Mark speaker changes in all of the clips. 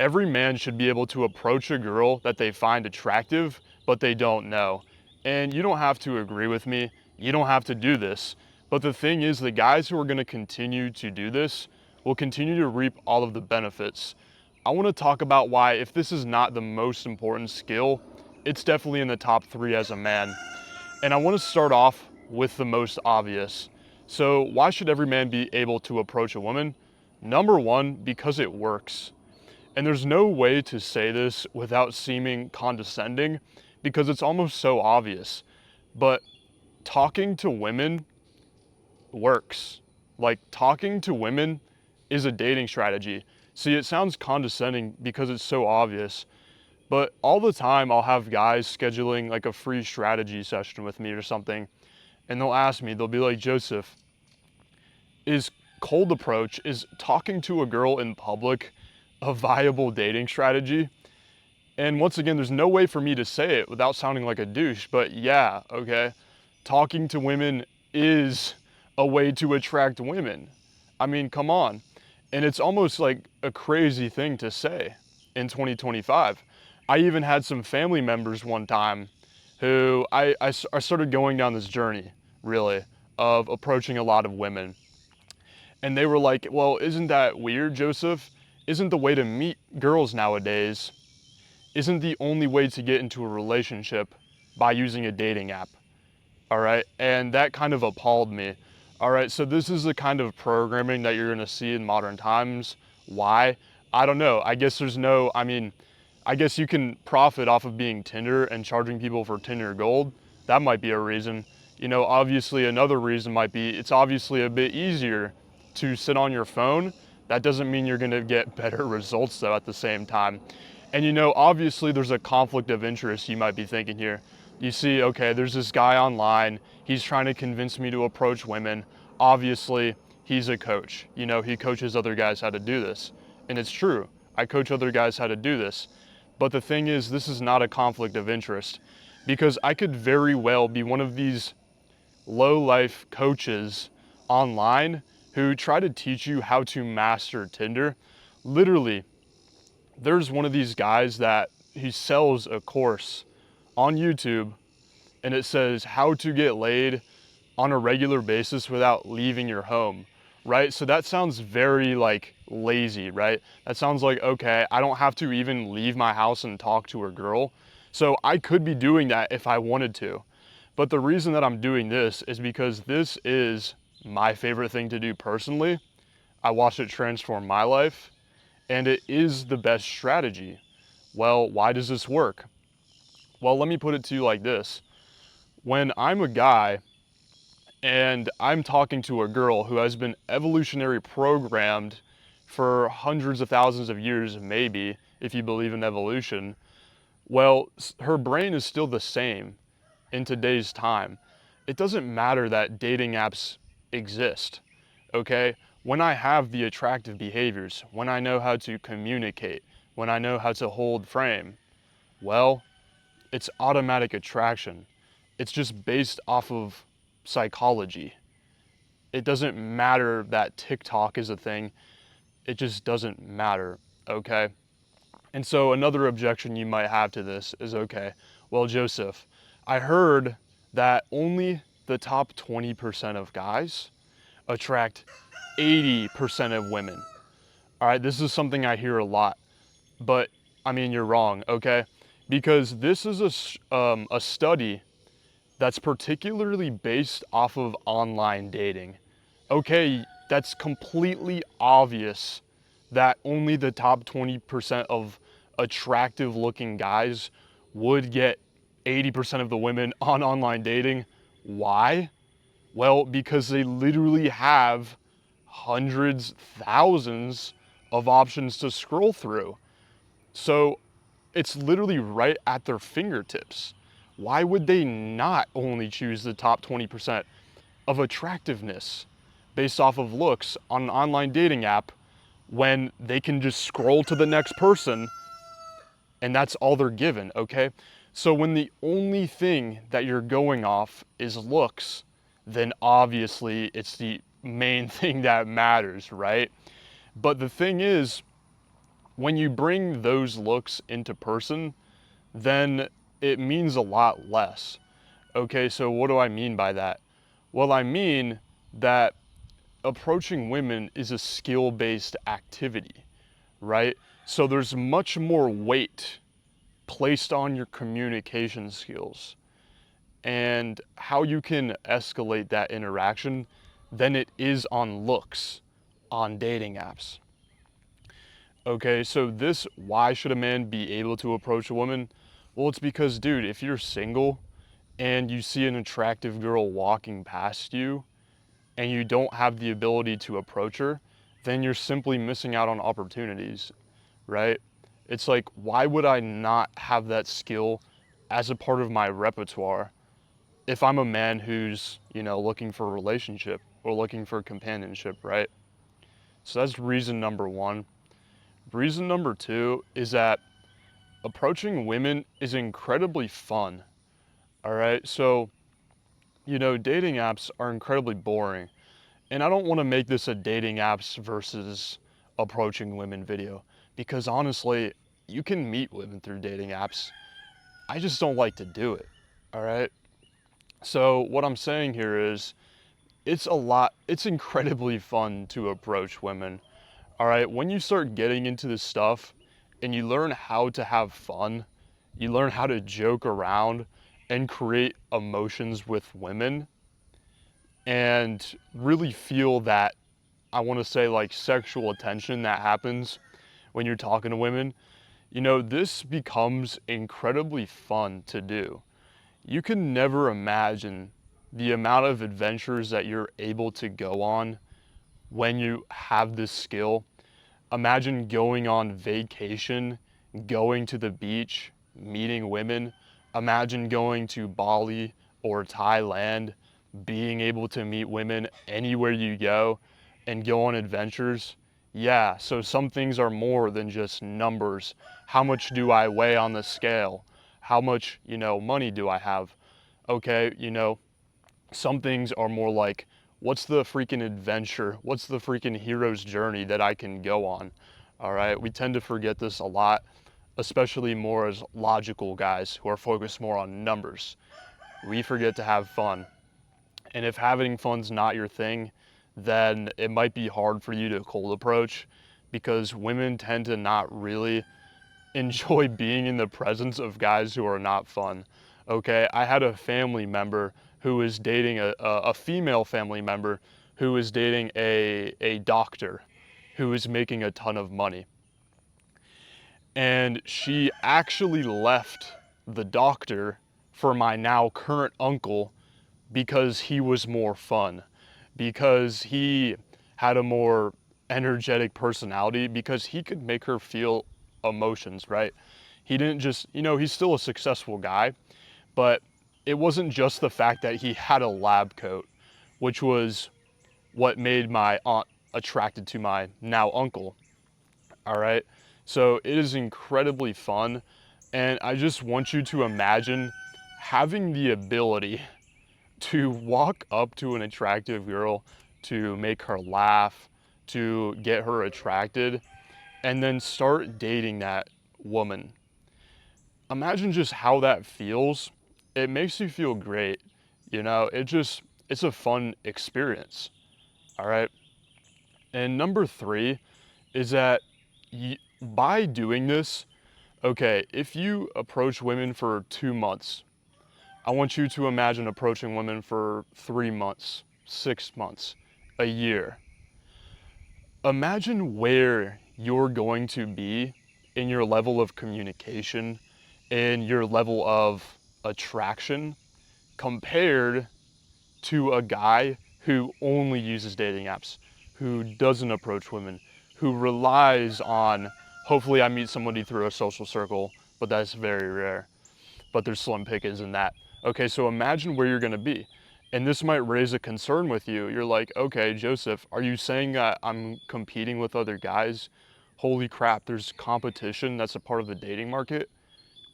Speaker 1: Every man should be able to approach a girl that they find attractive, but they don't know. And you don't have to agree with me. You don't have to do this. But the thing is, the guys who are going to continue to do this will continue to reap all of the benefits. I want to talk about why, if this is not the most important skill, it's definitely in the top 3 as a man. And I want to start off with the most obvious. So, why should every man be able to approach a woman? Number one, because it works. And there's no way to say this without seeming condescending because it's almost so obvious. But talking to women works. Like, talking to women is a dating strategy. See, it sounds condescending because it's so obvious, but all the time I'll have guys scheduling like a free strategy session with me or something, and they'll ask me, they'll be like, Joseph, is cold approach, is talking to a girl in public a viable dating strategy? And once again, there's no way for me to say it without sounding like a douche, but yeah, okay, talking to women is a way to attract women. I mean, come on. And it's almost like a crazy thing to say in 2025. I even had some family members one time who I started going down this journey, really, of approaching a lot of women. And they were like, well, isn't that weird, Joseph? Isn't the way to meet girls nowadays, isn't the only way to get into a relationship by using a dating app? All right. And that kind of appalled me. All right. So this is the kind of programming that you're going to see in modern times. Why? I don't know. I guess there's no, I mean, I guess you can profit off of being Tinder and charging people for Tinder Gold. That might be a reason. You know, obviously another reason might be it's obviously a bit easier to sit on your phone. That doesn't mean you're going to get better results though at the same time. And you know, obviously there's a conflict of interest you might be thinking here. You see, okay, there's this guy online. He's trying to convince me to approach women. Obviously, he's a coach. You know, he coaches other guys how to do this. And it's true. I coach other guys how to do this. But the thing is, this is not a conflict of interest because I could very well be one of these low life coaches online who try to teach you how to master Tinder. Literally, there's one of these guys that he sells a course on YouTube and it says how to get laid on a regular basis without leaving your home, right? So that sounds very like lazy, right? That sounds like, okay, I don't have to even leave my house and talk to a girl. So I could be doing that if I wanted to. But the reason that I'm doing this is because this is my favorite thing to do personally. I watched it transform my life and it is the best strategy. Well, why does this work? Well, let me put it to you like this. When I'm a guy and I'm talking to a girl who has been evolutionary programmed for hundreds of thousands of years, maybe, if you believe in evolution, well, her brain is still the same in today's time. It doesn't matter that dating apps exist, okay? When I have the attractive behaviors, when I know how to communicate, when I know how to hold frame, well, it's automatic attraction. It's just based off of psychology. It doesn't matter that TikTok is a thing. It just doesn't matter, okay? And so another objection you might have to this is, okay, well, Joseph, I heard that only the top 20% of guys attract 80% of women. All right, this is something I hear a lot, but I mean, you're wrong, okay? Because this is a study that's particularly based off of online dating. Okay, that's completely obvious that only the top 20% of attractive looking guys would get 80% of the women on online dating. Why? Well, because they literally have hundreds, thousands of options to scroll through. So it's literally right at their fingertips. Why would they not only choose the top 20% of attractiveness based off of looks on an online dating app when they can just scroll to the next person and that's all they're given, okay? So when the only thing that you're going off is looks, then obviously it's the main thing that matters, right? But the thing is, When you bring those looks into person, then it means a lot less. Okay, so what do I mean by that? Well, I mean that approaching women is a skill-based activity, right? So there's much more weight placed on your communication skills and how you can escalate that interaction than it is on looks on dating apps. Okay, so this, why should a man be able to approach a woman? Well, it's because, dude, if you're single and you see an attractive girl walking past you and you don't have the ability to approach her, then you're simply missing out on opportunities, right? It's like, why would I not have that skill as a part of my repertoire if I'm a man who's, looking for a relationship or looking for companionship, right? So that's reason number one. Reason number two is that approaching women is incredibly fun, all right? So, dating apps are incredibly boring. And I don't want to make this a dating apps versus approaching women video because honestly, you can meet women through dating apps. I just don't like to do it, all right? So what I'm saying here is it's incredibly fun to approach women. All right, when you start getting into this stuff and you learn how to have fun, you learn how to joke around and create emotions with women and really feel that, I want to say, like, sexual attention that happens when you're talking to women, this becomes incredibly fun to do. You can never imagine the amount of adventures that you're able to go on when you have this skill. Imagine going on vacation, going to the beach, meeting women. Imagine going to Bali or Thailand, being able to meet women anywhere you go and go on adventures. Yeah, so some things are more than just numbers. How much do I weigh on the scale? How much, money do I have? Okay, some things are more like, what's the freaking adventure? What's the freaking hero's journey that I can go on? All right, we tend to forget this a lot, especially more as logical guys who are focused more on numbers. We forget to have fun. And if having fun's not your thing, then it might be hard for you to cold approach because women tend to not really enjoy being in the presence of guys who are not fun. Okay, I had a family member who was dating a female family member who was dating a doctor who was making a ton of money. And she actually left the doctor for my now current uncle because he was more fun, because he had a more energetic personality, because he could make her feel emotions, right? He didn't just, he's still a successful guy, but it wasn't just the fact that he had a lab coat, which was what made my aunt attracted to my now uncle. All right. So it is incredibly fun. And I just want you to imagine having the ability to walk up to an attractive girl, to make her laugh, to get her attracted, and then start dating that woman. Imagine just how that feels. It makes you feel great. It's a fun experience. All right. And number three is that by doing this, okay, if you approach women for 2 months, I want you to imagine approaching women for 3 months, 6 months, a year. Imagine where you're going to be in your level of communication, in your level of attraction, compared to a guy who only uses dating apps, who doesn't approach women, who relies on, hopefully I meet somebody through a social circle, but that's very rare. But there's slim pickings in that. Okay, so imagine where you're gonna be. And this might raise a concern with you. You're like, okay, Joseph, are you saying that I'm competing with other guys? Holy crap, there's competition that's a part of the dating market.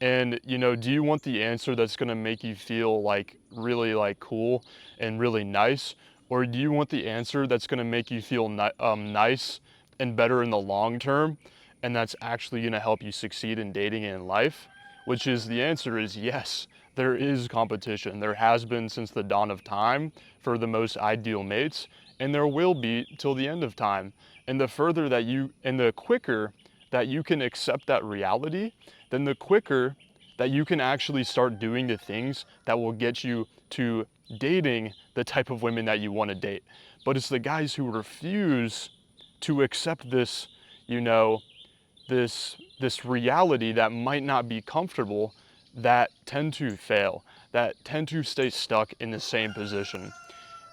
Speaker 1: And, do you want the answer that's gonna make you feel like really like cool and really nice? Or do you want the answer that's gonna make you feel nice and better in the long term? and that's actually going to help you succeed in dating and in life? Which is, the answer is yes, there is competition. There has been since the dawn of time for the most ideal mates, and there will be till the end of time. And the further that you, and the quicker that you can accept that reality, then the quicker that you can actually start doing the things that will get you to dating the type of women that you want to date. But it's the guys who refuse to accept this, you know, this reality that might not be comfortable, that tend to fail, that tend to stay stuck in the same position.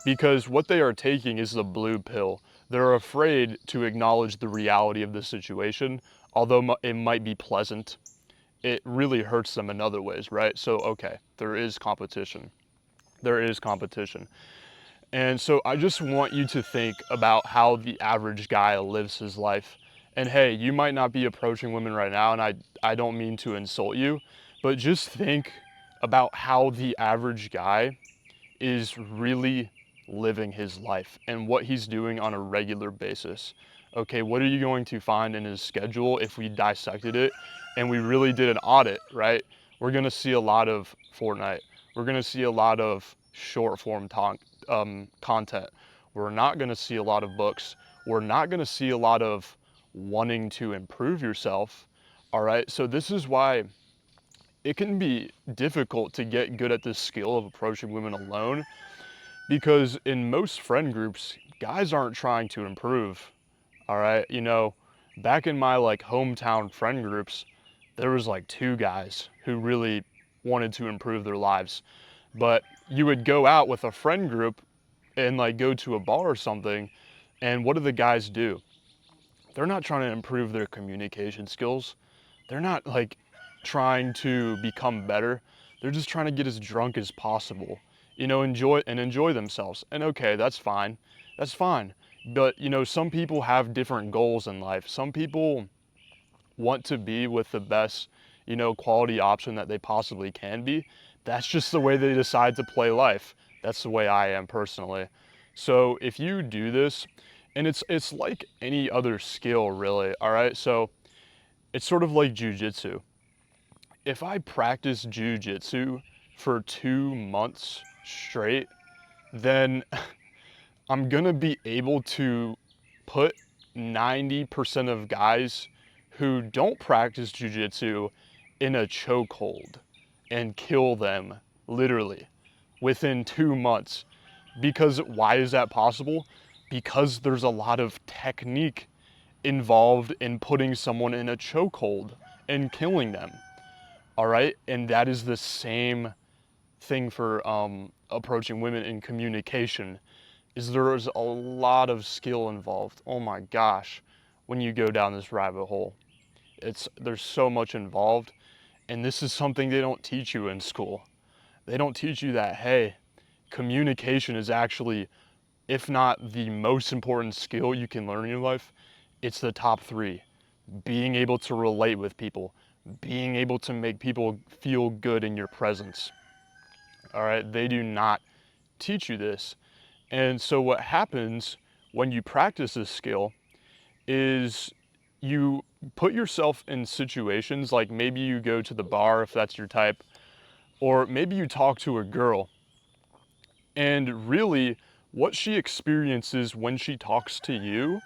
Speaker 1: Because what they are taking is the blue pill. They're afraid to acknowledge the reality of the situation, although it might be pleasant. It really hurts them in other ways, right? So, okay, there is competition. There is competition. And so I just want you to think about how the average guy lives his life. And hey, you might not be approaching women right now, and I don't mean to insult you, but just think about how the average guy is really living his life and what he's doing on a regular basis. Okay, what are you going to find in his schedule if we dissected it and we really did an audit, right? We're gonna see a lot of Fortnite. We're gonna see a lot of short form content. We're not gonna see a lot of books. We're not gonna see a lot of wanting to improve yourself. All right, so this is why it can be difficult to get good at this skill of approaching women alone, because in most friend groups, guys aren't trying to improve. All right, you know, back in my like hometown friend groups, there was like two guys who really wanted to improve their lives. But you would go out with a friend group and like go to a bar or something, and what do the guys do? They're not trying to improve their communication skills. They're not like trying to become better. They're just trying to get as drunk as possible, you know, enjoy themselves. And okay, that's fine. That's fine. But, you know, some people have different goals in life. Some people want to be with the best, you know, quality option that they possibly can be. That's just the way they decide to play life. That's the way I am personally. So if you do this, and it's like any other skill really, all right? So it's sort of like jujitsu. If I practice jujitsu for 2 months straight, then I'm gonna be able to put 90% of guys who don't practice jujitsu in a chokehold and kill them literally within 2 months. Because why is that possible? Because there's a lot of technique involved in putting someone in a chokehold and killing them. All right, and that is the same thing for approaching women in communication. Is there is a lot of skill involved. Oh my gosh, when you go down this rabbit hole, there's so much involved, and this is something they don't teach you in school. They don't teach you that, hey, communication is actually, if not the most important skill you can learn in your life, it's the top three. Being able to relate with people, being able to make people feel good in your presence. All right, they do not teach you this. And so what happens when you practice this skill is you put yourself in situations like maybe you go to the bar if that's your type, or maybe you talk to a girl, and really what she experiences when she talks to you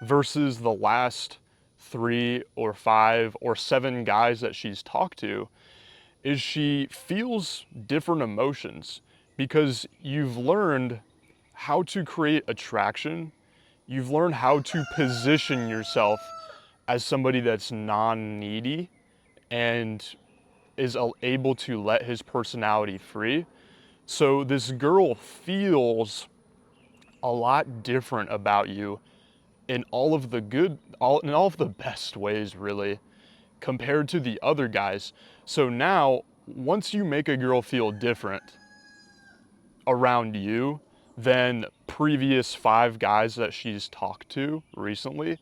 Speaker 1: versus the last 3 or 5 or 7 guys that she's talked to is she feels different emotions, because you've learned how to create attraction. You've learned how to position yourself as somebody that's non-needy and is able to let his personality free. So this girl feels a lot different about you in all of the in all of the best ways, really, compared to the other guys. So now, once you make a girl feel different around you than previous 5 guys that she's talked to recently,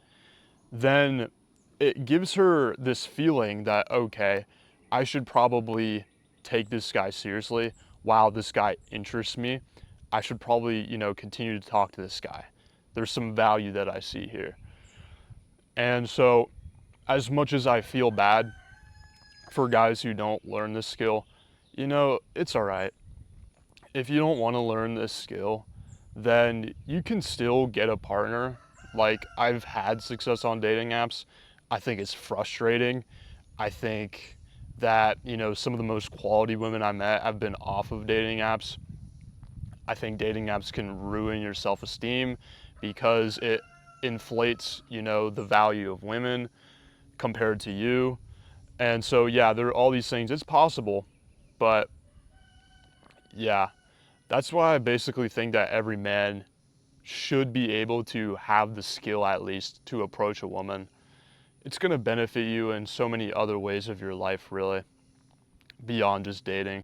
Speaker 1: then it gives her this feeling that, okay, I should probably take this guy seriously. Wow, this guy interests me. I should probably, you know, continue to talk to this guy. There's some value that I see here. And so as much as I feel bad for guys who don't learn this skill, you know, it's all right. If you don't want to learn this skill, then you can still get a partner. Like, I've had success on dating apps. I think it's frustrating. I think that, you know, some of the most quality women I met have been off of dating apps. I think dating apps can ruin your self-esteem because it inflates, you know, the value of women compared to you. And so, yeah, there are all these things. It's possible, but yeah, that's why I basically think that every man should be able to have the skill at least to approach a woman. It's going to benefit you in so many other ways of your life, really, beyond just dating.